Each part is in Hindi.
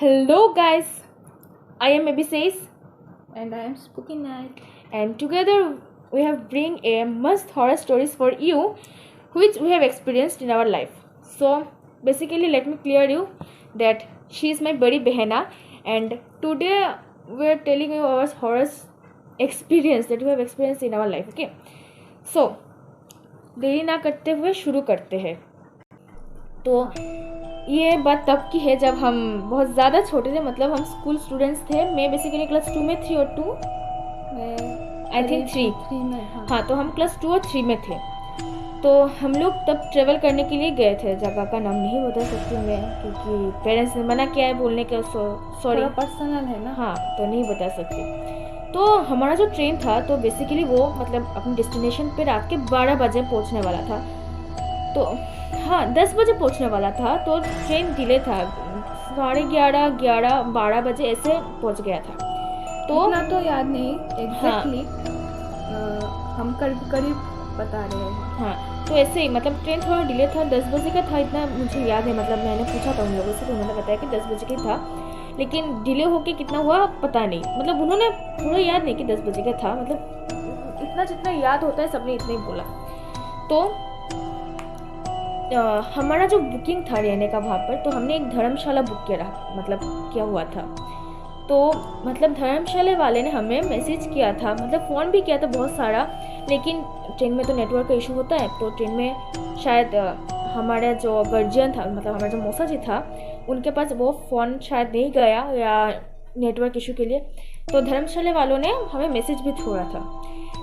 Hello guys, I am Abhises And I am Spooky Night. and together we have bring a must horror stories for you which we have experienced in our life. So basically let me clear you that she is my buddy Behena and today we are telling you our horror experience that we have experienced in our life. Okay, so देरी ना करते हुए शुरू करते हैं. तो ये बात तब की है जब हम बहुत ज़्यादा छोटे थे, मतलब हम स्कूल स्टूडेंट्स थे. मैं बेसिकली क्लास 2 में थी और 2 आई थिंक 3 में. हाँ, तो हम क्लास 2 और 3 में थे. तो हम लोग तब ट्रेवल करने के लिए गए थे. जगह का नाम नहीं बता सकती मैं क्योंकि पेरेंट्स ने मना किया है बोलने के. सॉरी, पर्सनल है ना. हाँ, तो नहीं बता सकती. तो हमारा जो ट्रेन था तो बेसिकली वो मतलब अपने डेस्टिनेशन पे रात के 12 बजे पहुंचने वाला था. तो हाँ, 10 बजे पहुंचने वाला था तो ट्रेन डिले था. 11:30, 11, 12 बजे ऐसे पहुंच गया था. तो इतना तो याद नहीं एग्जैक्टली. हम करीब बता रहे हैं. हाँ, तो ऐसे ही मतलब ट्रेन थोड़ा डिले था. 10 बजे का था, इतना मुझे याद है. मतलब मैंने पूछा था उन लोगों से तो उन्होंने बताया कि 10 बजे का था, लेकिन डिले होके कितना हुआ पता नहीं. मतलब उन्होंने पूरा याद नहीं कि 10 बजे का था. मतलब इतना जितना याद होता है सबने इतना ही बोला. तो हमारा जो बुकिंग था रहने का वहाँ पर, तो हमने एक धर्मशाला बुक किया हुआ था. तो मतलब धर्मशाला वाले ने हमें मैसेज किया था, मतलब फ़ोन भी किया था बहुत सारा, लेकिन ट्रेन में तो नेटवर्क का इशू होता है. तो ट्रेन में शायद हमारा जो गार्जियन था, मतलब हमारा जो मौसा जी था, उनके पास वो फ़ोन शायद नहीं गया या नेटवर्क इशू के लिए. तो धर्मशाला वालों ने हमें मैसेज भी छोड़ा था.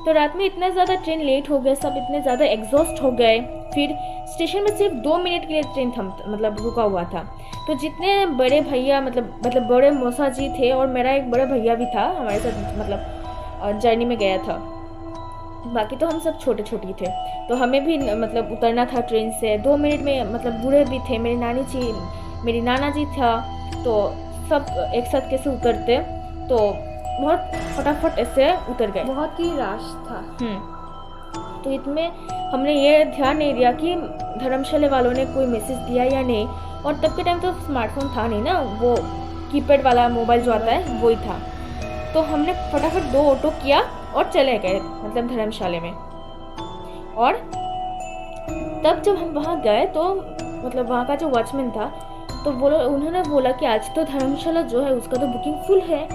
तो रात में इतना ज़्यादा ट्रेन लेट हो गया, सब इतने ज़्यादा एग्जॉस्ट हो गए. फिर स्टेशन में सिर्फ 2 मिनट के लिए ट्रेन मतलब रुका हुआ था. तो जितने बड़े भैया मतलब बड़े मौसा जी थे और मेरा एक बड़ा भैया भी था हमारे साथ, मतलब जर्नी में गया था. बाकी तो हम सब छोटे छोटे थे. तो हमें भी मतलब उतरना था ट्रेन से 2 मिनट में. मतलब बूढ़े भी थे, मेरी नाना जी था. तो सब एक साथ कैसे उतरते, तो बहुत फटाफट ऐसे उतर गए. बहुत ही रश था. तो इसमें हमने ये ध्यान नहीं दिया कि धर्मशाला वालों ने कोई मैसेज दिया या नहीं. और तब के टाइम तो स्मार्टफोन था नहीं ना, वो कीपैड वाला मोबाइल जो आता है वही था. तो हमने फटाफट 2 ऑटो किया और चले गए मतलब धर्मशाला में. और तब जब हम वहाँ गए तो मतलब वहाँ का जो वॉचमैन था तो उन्होंने बोला कि आज तो धर्मशाला जो है उसका तो बुकिंग फुल है.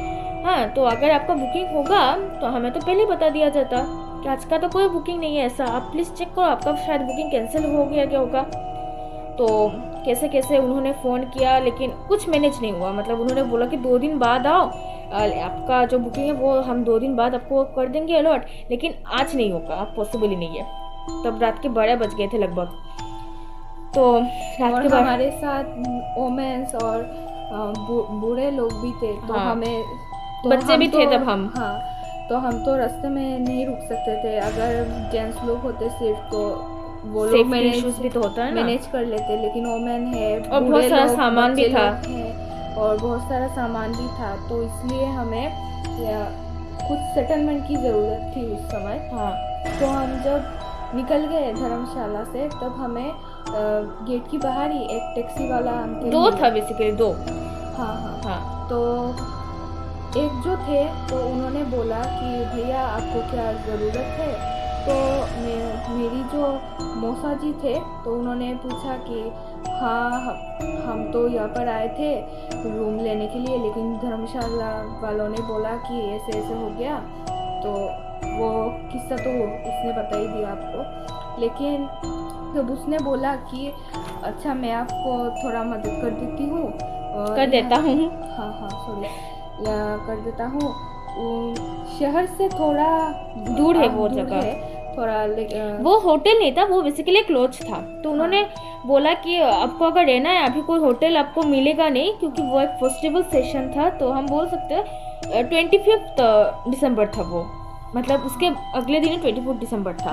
हाँ, तो अगर आपका बुकिंग होगा तो हमें तो पहले बता दिया जाता कि आज का तो कोई बुकिंग नहीं है. ऐसा आप प्लीज़ चेक करो, आपका शायद बुकिंग कैंसिल हो गया क्या होगा. तो कैसे कैसे उन्होंने फ़ोन किया लेकिन कुछ मैनेज नहीं हुआ. मतलब उन्होंने बोला कि 2 दिन बाद आओ, आपका जो बुकिंग है वो हम 2 दिन बाद आपको कर देंगे अलॉट, लेकिन आज नहीं होगा, आप पॉसिबल ही नहीं है. तब रात के 12 बज गए थे लगभग. तो रात के हमारे साथ ओमेंस और बूढ़े लोग भी थे. तो हाँ, हमें बच्चे भी थे तब हम. हाँ, तो हम तो रास्ते में नहीं रुक सकते थे. अगर जेंट्स लोग होते सिर्फ तो वो लोग मैनेज भी तो होता है ना, मैनेज कर लेते. लेकिन वोमेन है और बहुत सारा सामान भी था और बहुत सारा सामान भी था. तो इसलिए हमें कुछ सेटलमेंट की ज़रूरत थी उस समय. हाँ, तो हम जब निकल गए धर्मशाला से तब हमें गेट की बाहर ही एक टैक्सी वाला 2 था बेसिकली 2. हाँ. तो एक जो थे तो उन्होंने बोला कि भैया आपको क्या ज़रूरत है. तो मेरी जो मौसा जी थे तो उन्होंने पूछा कि हाँ, हम तो यहाँ पर आए थे रूम लेने के लिए, लेकिन धर्मशाला वालों ने बोला कि ऐसे ऐसे हो गया. तो वो किस्सा तो उसने बता ही दिया आपको. लेकिन जब उसने बोला कि अच्छा मैं आपको थोड़ा मदद कर देती हूँ, कर देता हूँ. हाँ सॉरी, या कर देता हूँ. शहर से थोड़ा दूर है वो जगह थोड़ा. वो होटल नहीं था, वो बेसिकली एक लॉज था. तो उन्होंने बोला कि आपको अगर रहना है अभी कोई होटल आपको मिलेगा नहीं क्योंकि वो एक फेस्टिवल सेशन था. तो हम बोल सकते हैं 25 दिसंबर था वो, मतलब उसके अगले दिन 24 दिसंबर था.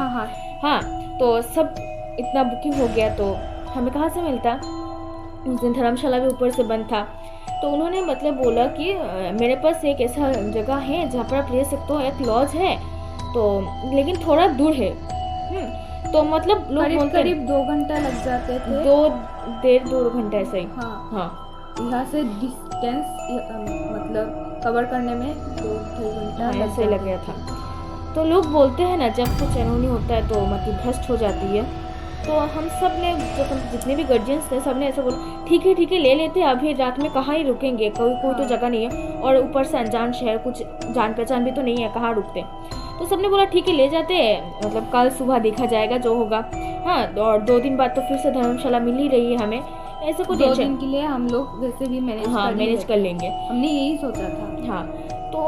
हाँ, तो सब इतना बुकिंग हो गया तो हमें कहाँ से मिलता. उस दिन धर्मशाला भी ऊपर से बंद था. तो उन्होंने मतलब बोला कि मेरे पास एक ऐसा जगह है जहाँ पर आप रह सकते हो, एक लॉज है तो, लेकिन थोड़ा दूर है. तो मतलब लोग करीब 2 घंटा लग जाते थे. 2 घंटा ऐसा ही. हाँ, यहाँ से डिस्टेंस मतलब कवर करने में 2-3 घंटा हाँ, लग ऐसे लग जाता गया था। तो लोग बोलते हैं ना जब कुछ अनहोनी होता है तो मतलब भ्रष्ट हो जाती है। तो हम सब ने जितने भी गार्जियंस थे सब ने ऐसा बोला ठीक है ले लेते हैं, अभी रात में कहाँ ही रुकेंगे, कोई तो हाँ। जगह नहीं है और ऊपर से अनजान शहर, कुछ जान पहचान भी तो नहीं है, कहाँ रुकते। तो सबने बोला ठीक है ले जाते हैं, मतलब कल सुबह देखा जाएगा जो होगा। हाँ, और 2 दिन बाद तो फिर से धर्मशाला मिल ही रही है हमें, ऐसे कोई 2 टेंशन। दिन के लिए हम लोग वैसे भी मैनेज हाँ, मैनेज कर लेंगे। हमने यही सोचा था। हाँ, तो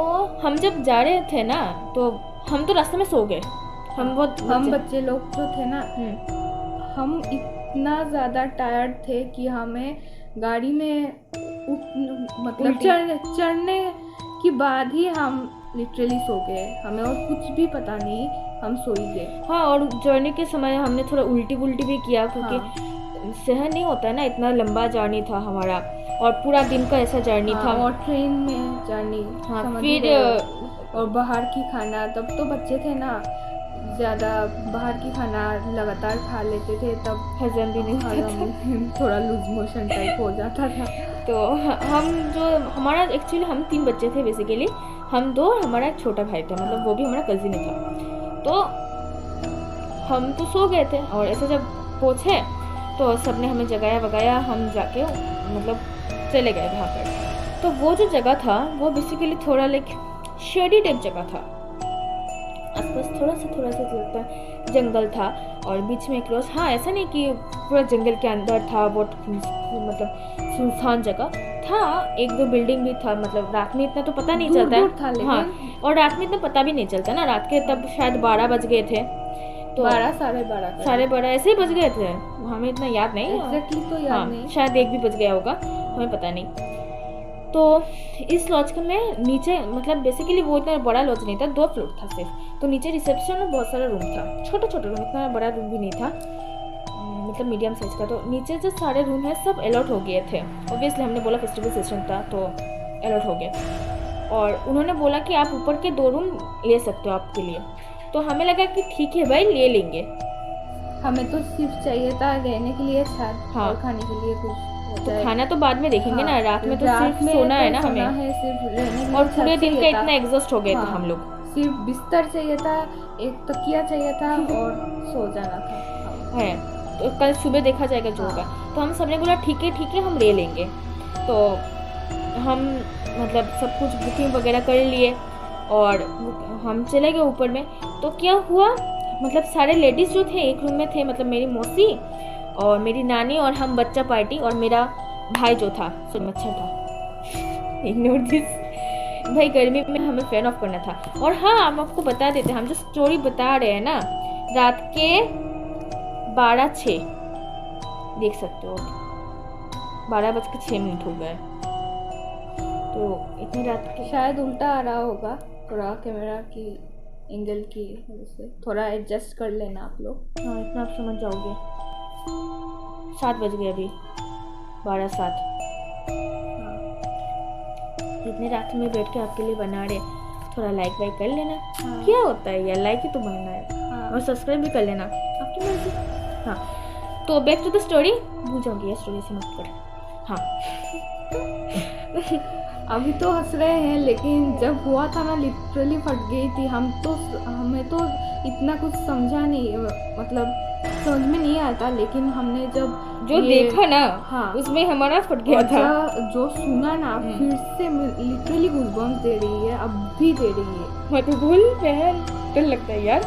हम जब जा रहे थे ना तो हम तो रास्ते में सो गए। हम बच्चे लोग जो थे ना, हम इतना ज़्यादा टायर्ड थे कि हमें गाड़ी में मतलब चढ़ने के बाद ही हम लिटरली सो गए, हमें और कुछ भी पता नहीं, हम सो ही गए। हाँ, और जर्नी के समय हमने थोड़ा उल्टी भी किया क्योंकि सहन नहीं होता है ना, इतना लंबा जर्नी था हमारा और पूरा दिन का ऐसा जर्नी था। और ट्रेन में जर्नी। हाँ, समझ फिर रहे हो? और बाहर की खाना, तब तो बच्चे थे ना, ज़्यादा बाहर की खाना लगातार खा लेते थे, तब हजम भी नहीं होता था। थोड़ा लूज मोशन टाइप हो जाता था। तो हम जो हमारा एक्चुअली हम 3 बच्चे थे बेसिकली, हम 2 और हमारा एक छोटा भाई था, मतलब वो भी हमारा कजिन ही था। तो हम तो सो गए थे और ऐसे जब पहुँचे तो सबने हमें जगाया वगाया, हम जाके मतलब चले गए वहाँ पर। तो वो जो जगह था वो बेसिकली थोड़ा लाइक शेडी टाइप जगह था, आसपास थोड़ा सा लगता है जंगल था और बीच में क्रॉस। हाँ, ऐसा नहीं कि पूरा जंगल के अंदर था, बहुत मतलब सुनसान जगह था, 1-2 बिल्डिंग भी था, मतलब रात में इतना तो पता नहीं चलता है। हाँ, और रात में इतना पता भी नहीं चलता ना, रात के तब शायद 12 बज गए थे, तो 12:30 ऐसे ही बज गए थे, हमें इतना याद नहीं एग्जैक्टली, तो याद नहीं, शायद 1 भी बज गया होगा, हमें पता नहीं। तो इस लॉज में नीचे मतलब बेसिकली वो इतना बड़ा लॉज नहीं था, 2 फ्लोर था सिर्फ। तो नीचे रिसेप्शन में बहुत सारा रूम था, छोटा रूम, इतना बड़ा रूम भी नहीं था, मतलब मीडियम साइज का। तो नीचे जो सारे रूम है सब अलॉट हो गए थे, ऑब्वियसली हमने बोला फेस्टिवल सेशन था तो अलॉट हो गए। और उन्होंने बोला कि आप ऊपर के 2 रूम ले सकते हो आपके लिए। तो हमें लगा कि ठीक है भाई ले लेंगे, हमें तो सिर्फ चाहिए था रहने के लिए छत। हाँ, और खाने के लिए कुछ, तो खाना तो बाद में देखेंगे। हाँ, ना रात में तो सिर्फ सोना है ना हमें, सिर्फ रहने के और पूरे दिन का इतना एग्जॉस्ट हो गए थे हम लोग। सिर्फ बिस्तर चाहिए था, एक तकिया चाहिए था और सो जाना था। है, तो कल सुबह देखा जाएगा जो होगा। तो हम सबने बोला ठीक है हम ले लेंगे। तो हम मतलब सब कुछ बुकिंग वगैरह कर लिए और हम चले गए ऊपर में। तो क्या हुआ, मतलब सारे लेडीज़ जो थे एक रूम में थे, मतलब मेरी मौसी और मेरी नानी और हम बच्चा पार्टी और मेरा भाई जो था, सो मच्छर था, इग्नोर दिस भाई, गर्मी में हमें फैन ऑफ करना था। और हाँ, हम आपको बता देते, हम जो स्टोरी बता रहे हैं ना, रात के 12:06 देख सकते हो, 12:06 हो गए। तो इतनी रात के शायद उल्टा आ रहा होगा, थोड़ा कैमरा की एंगल की वजह से, थोड़ा एडजस्ट कर लेना आप लोग। हाँ, इतना आप समझ जाओगे। 7 बज गए अभी, 12:07। हाँ, इतनी रात में बैठ के आपके लिए बना रहे, थोड़ा लाइक वाइक कर लेना। हाँ, क्या होता है यार, लाइक ही तो बनना है। हाँ, और सब्सक्राइब भी कर लेना, आपकी मर्जी। हाँ, तो बैक टू द स्टोरी, भूल जाऊंगी ये स्टोरी से मत कर। हाँ अभी तो हंस रहे हैं, लेकिन जब हुआ था ना लिटरली फट गई थी। हमें तो इतना कुछ समझा नहीं, मतलब समझ में नहीं आता, लेकिन हमने जब जो देखा ना, हाँ, उसमें हमारा फट गया था। जो सुना ना, फिर से लिटरली गूज़बम्प्स दे रही है, अब भी दे रही है। मैं तो भूल बहन, डर लगता है यार।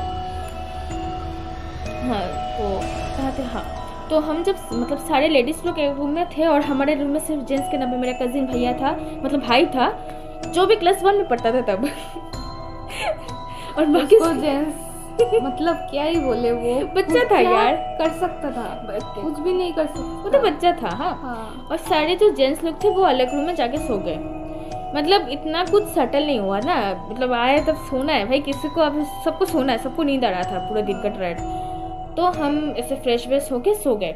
हाँ, तो कहाँ थे? हाँ, तो हम जब मतलब सारे लेडीज़ लोग एक रूम में थे और हमारे रूम में सिर्फ जेंट्स के नाम पे मेरा कजिन भैया था, मतलब भाई था, जो भी क्लास 1 में पढ़ता था तब। और बाकी जेंट्स मतलब क्या ही बोले, वो बच्चा था यार, कर सकता था, कुछ भी नहीं कर सकता, वो तो बच्चा था। हाँ, और सारे जो जेंट्स लोग थे वो अलग रूम में जाके सो गए। मतलब इतना कुछ सटल नहीं हुआ ना, मतलब आए तब सोना है भाई, किसी को अब सबको सोना है, सबको नींद आ रहा था पूरे दिन का ट्रेड। तो हम ऐसे फ्रेश व्रेश होके सो गए।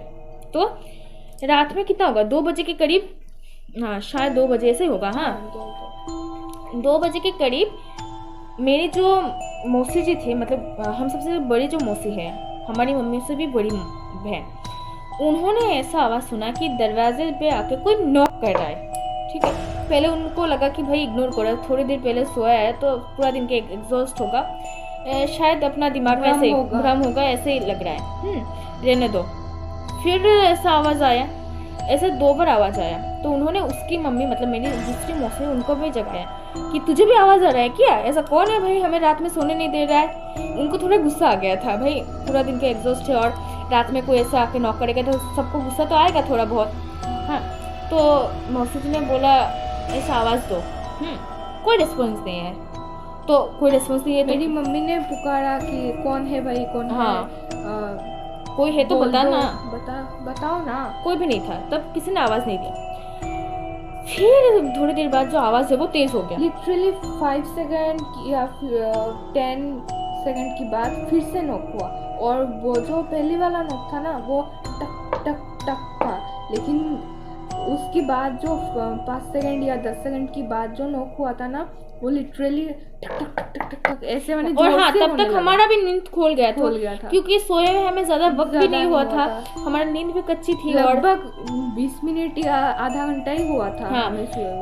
तो रात में कितना होगा, 2 बजे के करीब, हाँ शायद 2 बजे ऐसे होगा। हाँ, 2 बजे के करीब मेरी जो मौसी जी थी, मतलब हम सबसे बड़ी जो मौसी है, हमारी मम्मी से भी बड़ी बहन, उन्होंने ऐसा आवाज़ सुना कि दरवाजे पे आके कोई नॉक कर रहा है। ठीक है, पहले उनको लगा कि भाई इग्नोर करो, थोड़ी देर पहले सोया है तो पूरा दिन के एग्जॉस्ट होगा, शायद अपना दिमाग में ऐसे भ्रम होगा, ऐसे ही लग रहा है, रहने दो। फिर ऐसा आवाज़ आया, ऐसे 2 बार आवाज़ आया, तो उन्होंने उसकी मम्मी मतलब मेरी दूसरी मौसी उनको भी जगाया कि तुझे भी आवाज़ आ रहा है क्या, ऐसा कौन है भाई हमें रात में सोने नहीं दे रहा है। उनको थोड़ा गुस्सा आ गया था, भाई पूरा दिन का एग्जॉस्ट है और रात में कोई ऐसा आके नॉक करेगा तो सबको गुस्सा तो आएगा थोड़ा बहुत। हाँ, तो मौसी जी ने बोला ऐसा आवाज़ दो, कोई रिस्पॉन्स नहीं है, तो कोई रिस्पॉन्स नहीं है। मेरी मम्मी ने पुकारा कि कौन है भाई, कौन हाँ, है, कोई है तो बता ना, बताओ ना। कोई भी नहीं था, तब किसी ने आवाज़ नहीं दी। फिर थोड़ी देर बाद जो आवाज़ है वो तेज़ हो गया, लिटरली 5 सेकंड या 10 सेकंड के बाद फिर से नॉक हुआ, और वो जो पहले वाला नॉक था ना वो टक टक टक था, लेकिन उसके बाद जो 5 सेकंड या 10 सेकंड के बाद जो नॉक हुआ था ना वो लिटरली टक टक टक टक टक टक ऐसे मैंने और हाँ, तब तक हमारा भी नींद खोल गया था, क्योंकि सोए हुए हमें ज़्यादा वक्त भी नहीं हुआ था, हमारा नींद भी कच्ची थी, लगभग 20 मिनट या आधा घंटा ही हुआ था। हाँ,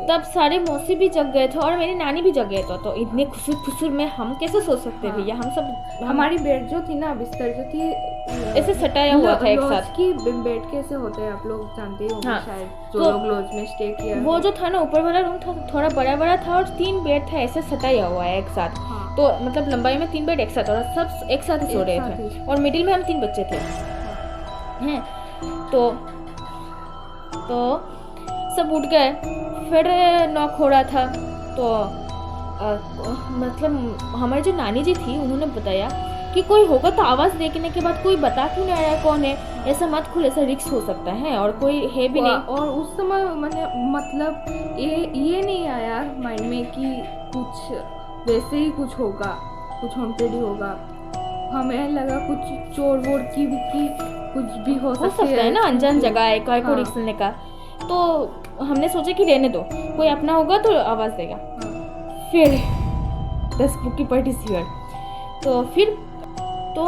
तब सारे मौसी भी जग गए थे और मेरी नानी भी जग गए थे, तो इतने खुसुर खुसुर में हम कैसे सो सकते भैया। हम सब हमारी बेड जो थी ना, बिस्तर जो थी ऐसे सटाया हुआ था एक साथ की बेड कैसे होते हैं आप लोग जानते ही होंगे शायद, जो लोग लॉज में स्टे किया। वो जो था ना ऊपर वाला रूम था थोड़ा बड़ा बड़ा था और 3 बेड था ऐसे सटाया हुआ है एक साथ। तो मतलब लंबाई में 3 बेड एक साथ और सब एक साथ ही सो रहे थे और मिडिल में हम 3 बच्चे थे हैं। तो सब उठ गए, फिर नॉक हो रहा था, तो मतलब हमारी जो नानी जी थी उन्होंने बताया कि कोई होगा तो आवाज़ देखने के बाद कोई बता क्यों नहीं रहा है कौन है, ऐसा मत खुल, ऐसा रिस्क हो सकता है और कोई है भी नहीं। और उस समय मैंने मतलब ये नहीं आया माइंड में कि कुछ वैसे ही कुछ होगा, कुछ हॉन्टेड ही होगा। हमें लगा कुछ चोर वोर की कुछ भी हो सकता है ना, अनजान जगह है, काय को रिस्क लेने का। तो हमने सोचा कि रहने दो, कोई अपना होगा तो आवाज़ देगा। फिर 10 की पार्टी हियर, तो फिर तो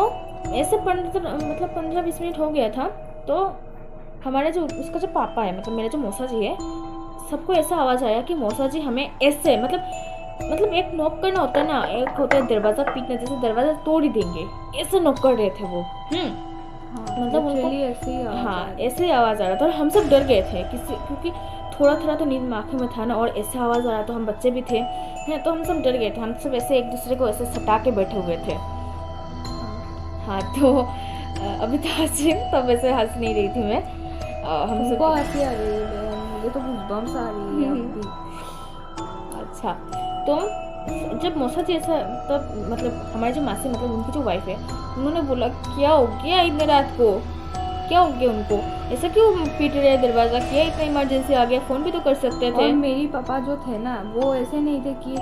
ऐसे 15-20 मिनट हो गया था। तो हमारे जो उसका जो पापा है मतलब मेरे जो मौसा जी है, सबको ऐसा आवाज़ आया कि मौसा जी हमें ऐसे मतलब एक नॉक करना होता है ना, एक होता है दरवाज़ा पीटना, जैसे दरवाज़ा तोड़ ही देंगे, ऐसे नॉक कर रहे थे वो। मतलब उनको ऐसे ही आवाज़ आ रहा था और हम सब डर गए थे क्योंकि थोड़ा तो नींद में आँखें में था ना, और ऐसे आवाज़ आ रहा तो हम बच्चे भी थे हैं, तो हम सब डर गए थे। हम सब ऐसे एक दूसरे को ऐसे सटा के बैठे हुए थे। हाँ, तो अभी तो हंस रही हूँ, तब ऐसे हंस नहीं रही थी मैं। हम सबको हंसी आ रही है, मुझे तो गूज़बम्स आ रही है अभी। अच्छा, तो जब मौसा जी ऐसा तब मतलब हमारी जो मासी मतलब उनकी जो वाइफ है, उन्होंने बोला क्या हो गया इतने रात को, क्या हो गया उनको, ऐसा क्यों पीट रहे दरवाज़ा, क्या इतना इमरजेंसी आ गया, फ़ोन भी तो कर सकते थे। और मेरी पापा जो थे ना वो ऐसे नहीं थे कि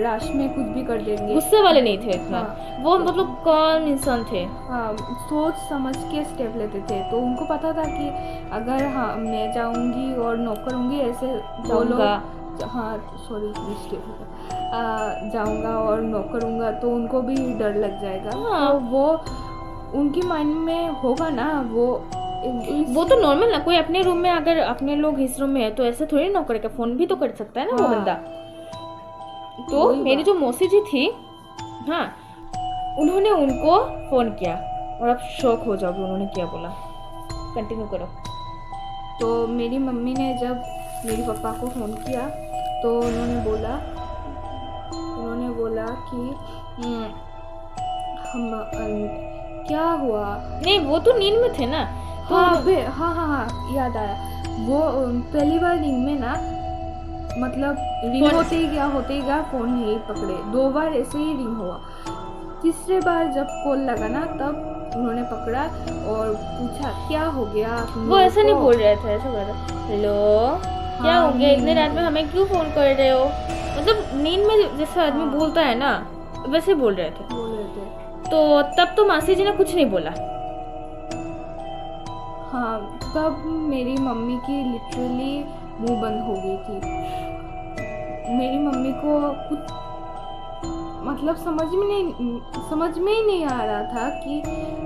राश में कुछ भी कर देंगे, गुस्से वाले नहीं थे इतना। वो मतलब काम इंसान थे। हाँ, सोच समझ के स्टेप लेते थे। तो उनको पता था कि अगर मैं जाऊंगी और नॉक करूंगी, ऐसे जाऊंगा, हाँ सॉरी जाऊंगा और नॉक करूंगा तो उनको भी डर लग जाएगा। तो वो उनकी माइंड में होगा ना, वो तो नॉर्मल ना, कोई अपने रूम में अगर अपने लोग इस रूम में है तो ऐसे थोड़ी नॉक करेगा, फोन भी तो कर सकता है ना वो बंदा। तो मेरी जो मौसी जी थी, हाँ, उन्होंने उनको फ़ोन किया और अब शौक हो जाओगे उन्होंने क्या बोला, कंटिन्यू करो। तो मेरी मम्मी ने जब मेरे पापा को फ़ोन किया तो उन्होंने बोला कि हम क्या हुआ। नहीं, वो तो नींद में थे ना। तो हाँ याद आया, वो पहली बार नींद में ना मतलब रिंग होते ही गया फ़ोन नहीं पकड़े, 2 बार ऐसे ही रिंग हुआ। तीसरे बार जब कॉल लगा ना तब उन्होंने पकड़ा और पूछा क्या हो गया। वो ऐसा नहीं बोल रहे थे, ऐसा बोल रहे हेलो क्या हो गया, इतने रात में हमें क्यों फ़ोन कर रहे हो, मतलब नींद में जैसे आदमी बोलता है ना वैसे बोल रहे थे। तो तब तो मासी जी ने कुछ नहीं बोला। हाँ, तब मेरी मम्मी की लिटरली मुंह बंद हो गई थी। मेरी मम्मी को कुछ मतलब समझ में ही नहीं आ रहा था कि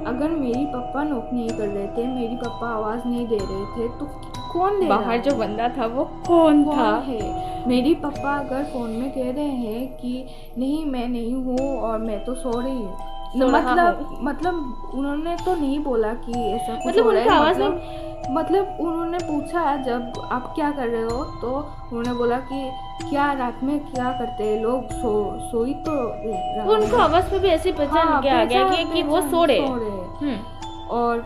अगर मेरी पापा नॉक नहीं कर रहे थे, मेरी पापा आवाज़ नहीं दे रहे थे, तो कौन दे रहा बाहर है? जो बंदा था वो कौन था? कौन है? मेरी पापा अगर फोन में कह रहे हैं कि नहीं मैं नहीं हूँ और मैं तो सो रही हूँ, सो रहा मतलब उन्होंने तो नहीं बोला कि ऐसा कुछ मतलब हो रहा उनका है, आवाज मतलब उन्होंने पूछा जब आप क्या कर रहे हो, तो उन्होंने बोला कि क्या रात में क्या करते हैं लोग, सोई तो रहा उनको है। आवाज पे भी ऐसे पहचान के आ गया कि वो सो रहे हैं। और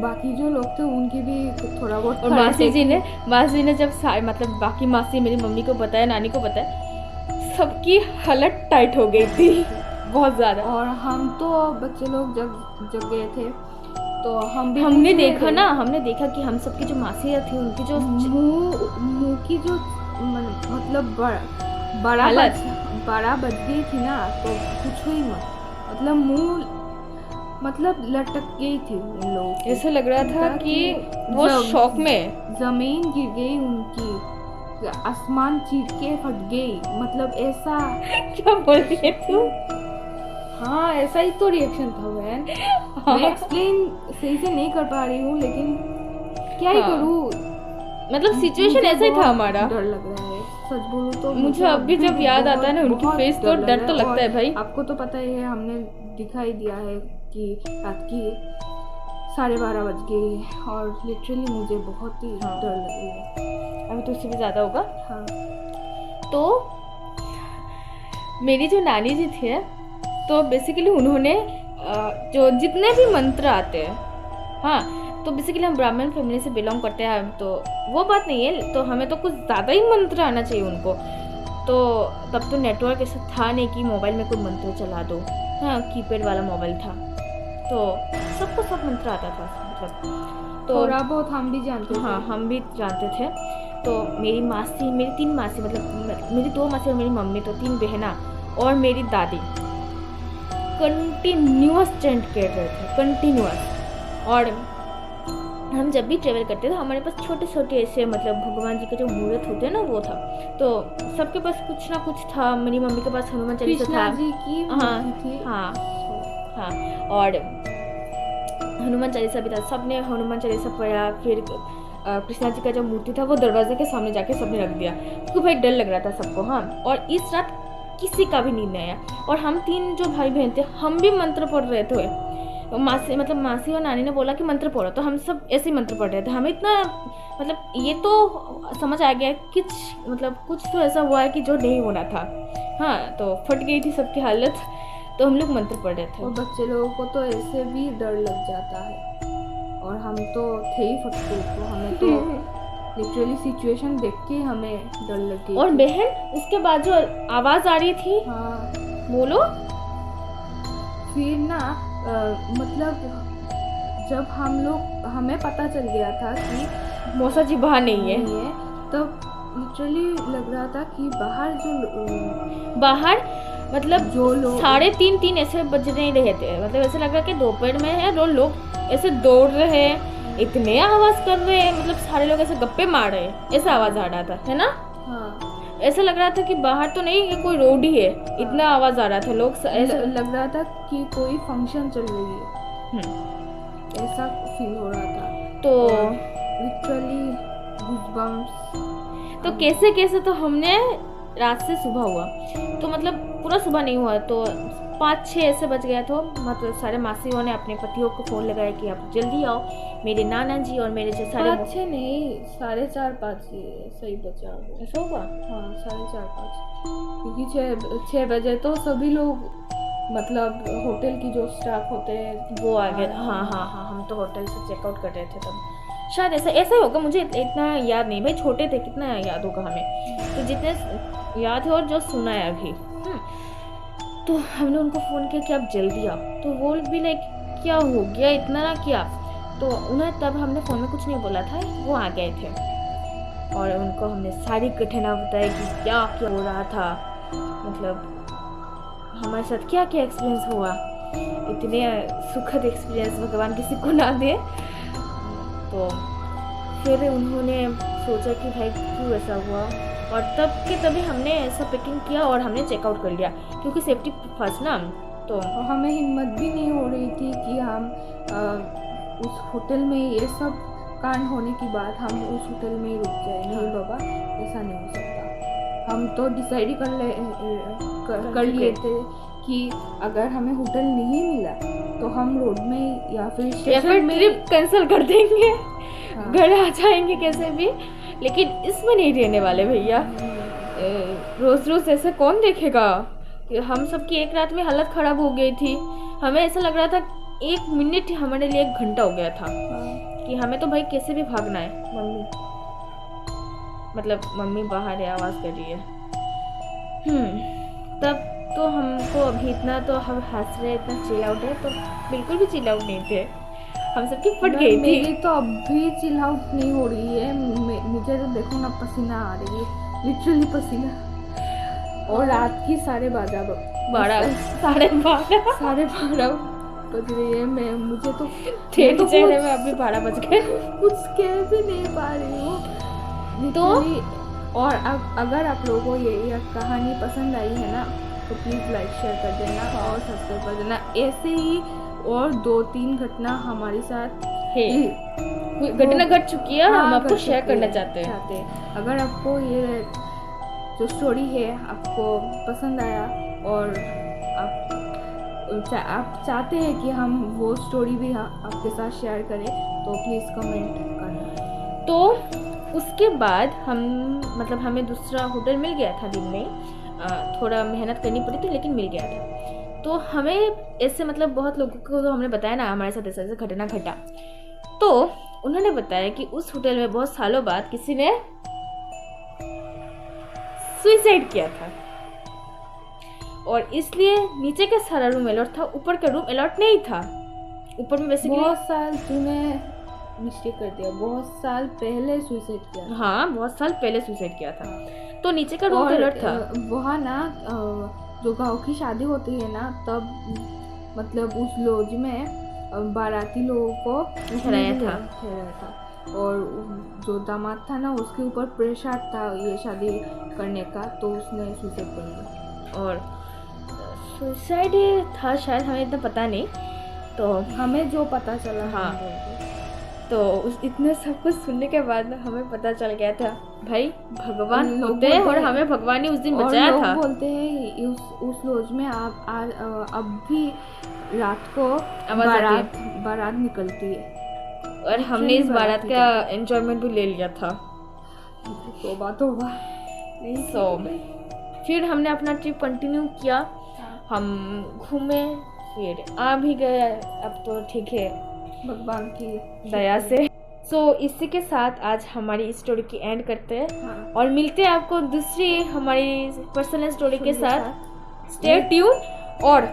बाकी जो लोग थे उनकी भी थोड़ा बहुत और मासी जी ने जब मतलब बाकी मासी मेरी मम्मी को बताया, नानी को बताया, सबकी हालत टाइट हो गई थी बहुत ज्यादा। और हम तो बच्चे लोग जग गए थे, तो हमने देखा ना, हमने देखा कि हम सबकी जो मासियाँ थी उनकी जो मुंह की जो मतलब बड़ा बच गई थी ना, तो कुछ हुई मत, मतलब मुंह मतलब लटक गई थी उन लोगों की। ऐसा लग रहा था कि वो शौक में जमीन गिर गई उनकी, आसमान चीर के फट गई, मतलब ऐसा। क्या बोल रही है तू? हाँ ऐसा ही तो रिएक्शन था बहन। मैं एक्सप्लेन सही से नहीं कर पा रही हूँ, लेकिन क्या ही करूँ, मतलब सिचुएशन ऐसा ही था हमारा। डर लग रहा है, सच बोलूँ तो मुझे अब भी जब याद आता है ना उनकी फेस, तो डर तो लगता है भाई। आपको तो पता ही है, हमने दिखाई दिया है कि रात की 12:30 बज गई, और लिटरली मुझे बहुत ही डर लग रही है। अभी तो उससे भी ज़्यादा होगा। हाँ। तो मेरी जो नानी जी थे, तो बेसिकली उन्होंने जो जितने भी मंत्र आते हैं, हाँ, तो बेसिकली हम ब्राह्मण फैमिली से बिलोंग करते हैं, तो वो बात नहीं है, तो हमें तो कुछ ज़्यादा ही मंत्र आना चाहिए उनको। तो तब तो नेटवर्क ऐसा था नहीं कि मोबाइल में कोई मंत्र चला दो, हाँ, कीपैड वाला मोबाइल था, तो सबको सब मंत्र आता था, मतलब तो थोड़ा बहुत हम भी जानते थे। हाँ, हम भी जानते थे। तो मेरी 3 मासी, मतलब मेरी 2 मासी और मेरी मम्मी, तो 3 बहना और मेरी दादी कंटिन्यूअस चैंट कर रहे थे, कंटिन्यूअस। और हम जब भी ट्रेवल करते थे, हमारे पास छोटे छोटे ऐसे मतलब भगवान जी के जो मूर्त होते हैं ना, वो था। तो सबके पास कुछ ना कुछ था। मेरी मम्मी के पास हनुमान चालीसा था, जी की थी। हाँ, और हनुमान चालीसा भी था, सबने हनुमान चालीसा पढ़ा। फिर कृष्णा जी का जो मूर्ति था वो दरवाजे के सामने जाके सबने रख दिया, क्योंकि भाई डर लग रहा था सबको। हाँ, और इस रात किसी का भी नींद नहीं आया, और हम 3 जो भाई बहन थे, हम भी मंत्र पढ़ रहे थे। मासी और नानी ने बोला कि मंत्र पढ़ो, तो हम सब ऐसे ही मंत्र पढ़ रहे थे। हमें इतना मतलब ये तो समझ आ गया कि कुछ तो ऐसा हुआ है कि जो नहीं होना था। हाँ, तो फट गई थी सबकी हालत, तो हम लोग मंत्र पढ़ रहे थे। और बच्चे लोगों को तो ऐसे भी डर लग जाता है, और हम तो थे ही फटके, तो हमें तो लिटरली सिचुएशन देख के हमें डर लग गई। और बहन, उसके बाद जो आवाज आ रही थी, हाँ बोलो। फिर ना मतलब जब हमें पता चल गया था कि मौसा जी बाहर नहीं है, तब लिटरली लग रहा था कि बाहर मतलब जो लोग 3:30 ऐसे बज नहीं रहे थे, मतलब ऐसा लग रहा कि दोपहर में है, लोग ऐसे दौड़ रहे हैं, इतने आवाज कर रहे हैं, मतलब सारे लोग ऐसे गप्पे मार रहे हैं, ऐसा आवाज आ रहा था, है ना। हाँ, ऐसा लग रहा था कि बाहर तो नहीं, ये कोई रोड ही है, इतना आवाज आ रहा था। लोग ऐसा लग रहा था कि कोई फंक्शन चल रही है, ऐसा फील हो रहा था। तो लिटरली गूज़बम्प्स। तो कैसे तो हमने रात से सुबह हुआ, तो मतलब पूरा सुबह नहीं हुआ, तो 5-6 ऐसे बज गया। तो मतलब सारे मासियों ने अपने पतियों को फ़ोन लगाया कि आप जल्दी आओ, मेरे नाना जी और मेरे जो सारे 5-6 नहीं, 4:30-5 सही बचा। ऐसा होगा, हाँ 4:30-5, क्योंकि 6 बजे तो सभी लोग मतलब होटल की जो स्टाफ होते हैं वो आ गए। हाँ, हम तो होटल से चेकआउट कर रहे थे तब, शायद ऐसा ही होगा, मुझे इतना याद नहीं भाई, छोटे थे, कितना याद होगा हमें, तो जितने याद है और जो सुना है अभी। तो हमने उनको फ़ोन किया कि आप जल्दी आओ, तो वो भी लाइक क्या हो गया इतना ना किया, तो उन्हें तब हमने फ़ोन में कुछ नहीं बोला था, वो आ गए थे, और उनको हमने सारी घटना बताई कि क्या क्या हो रहा था, मतलब हमारे साथ क्या क्या एक्सपीरियंस हुआ। इतने सुखद एक्सपीरियंस भगवान किसी को ना दे। तो फिर उन्होंने सोचा कि भाई क्यों ऐसा हुआ, और तब के तभी हमने ऐसा पैकिंग किया और हमने चेकआउट कर लिया, क्योंकि सेफ्टी फर्स्ट ना। तो हमें हिम्मत भी नहीं हो रही थी कि हम उस होटल में ये सब कांड होने के बाद हम उस होटल में ही रुक जाए। नहीं बाबा, ऐसा नहीं हो सकता। हम तो डिसाइड ही कर लिए थे कि अगर हमें होटल नहीं मिला तो हम रोड में या फिर स्टेशन में ट्रिप कैंसिल कर देंगे। हाँ। घर आ जाएंगे कैसे भी, लेकिन इसमें नहीं रहने वाले भैया। रोज रोज ऐसे कौन देखेगा। हम सबकी एक रात में हालत खराब हो गई थी। हमें ऐसा लग रहा था 1 मिनट हमारे लिए 1 घंटा हो गया था कि हमें तो भाई कैसे भी भागना है। मम्मी बाहर है, आवाज कर रही है। तब तो हमको अभी इतना तो हम हंस रहे, इतना चिल आउट है, तो बिल्कुल भी चिल आउट नहीं थे। हम सबकी फट गई थी। मेरी तो अभी चिल आउट नहीं हो रही है। मुझे तो देखो ना, पसीना आ रही है, लिटरली पसीना। और रात की 12:30 बज रही है। मुझे तो चेहरे में अभी 12 बज गए। कुछ कह भी नहीं पा रही हूँ तो। और अगर आप लोगों को ये कहानी पसंद आई है ना, तो प्लीज़ लाइक शेयर कर देना और सब्सक्राइब कर देना। ऐसे ही और 2-3 घटना हमारे साथ घटना घट चुकी है और हम आपको शेयर करना चाहते हैं। अगर आपको ये जो स्टोरी है आपको पसंद आया और आप चाहते हैं कि हम वो स्टोरी भी आपके साथ शेयर करें, तो प्लीज़ कमेंट करना। तो उसके बाद हमें दूसरा होटल मिल गया था। दिन में थोड़ा मेहनत करनी पड़ी थी, लेकिन मिल गया था। तो हमें ऐसे बहुत लोगों को तो हमने बताया ना हमारे साथ ऐसा ऐसा घटना घटा। तो उन्होंने बताया कि उस होटल में बहुत सालों बाद किसी ने सुसाइड किया था, और इसलिए नीचे का सारा रूम अलॉट था, ऊपर का रूम अलॉट नहीं था। ऊपर में बेसिकली बहुत साल तूने मिस्टेक कर दिया, बहुत साल पहले सुसाइड किया। हाँ, बहुत साल पहले सुसाइड किया था। तो नीचे का रूम अलॉट था। वहाँ ना जो गाँव की शादी होती है ना, तब उस लॉज में बाराती लोगों को ठहराया था। और जो दामाद था ना, उसके ऊपर प्रेशर था ये शादी करने का, तो उसने सुसाइड कर लिया। और सुसाइड था शायद, हमें इतना पता नहीं। तो हमें जो पता चला, हाँ, तो इतने सब कुछ सुनने के बाद हमें पता चल गया था भाई भगवान होते हैं, और हमें भगवान ने उस दिन बचाया था। लोग बोलते हैं उस लॉज में अब भी रात को बारात निकलती है, और हमने इस बारात का एंजॉयमेंट भी ले लिया था। तोबा। फिर हमने अपना ट्रिप कंटिन्यू किया। हम घूमे, फिर आ भी गए। अब तो ठीक है भगवान की दया से। इसी के साथ आज हमारी स्टोरी की एंड करते हैं। हाँ। और मिलते हैं आपको दूसरी हमारी पर्सनल स्टोरी के साथ। स्टे ट्यून और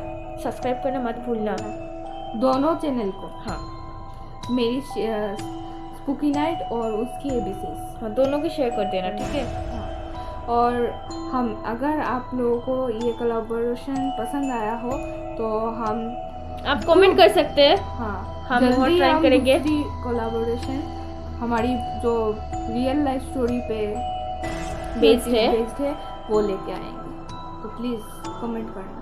सब्सक्राइब करना मत भूलना, दोनों चैनल को। हाँ, मेरी स्पूकी नाइट और उसकी एबीसीज, हाँ, दोनों की शेयर कर देना, ठीक है। हाँ। और अगर आप लोगों को ये कोलैबोरेशन पसंद आया हो तो आप कमेंट कर सकते हैं। हाँ, हम और ट्राई करेंगे कोलैबोरेशन हमारी जो रियल लाइफ स्टोरी पे बेस्ड है वो लेके आएंगे। तो प्लीज़ कमेंट करना।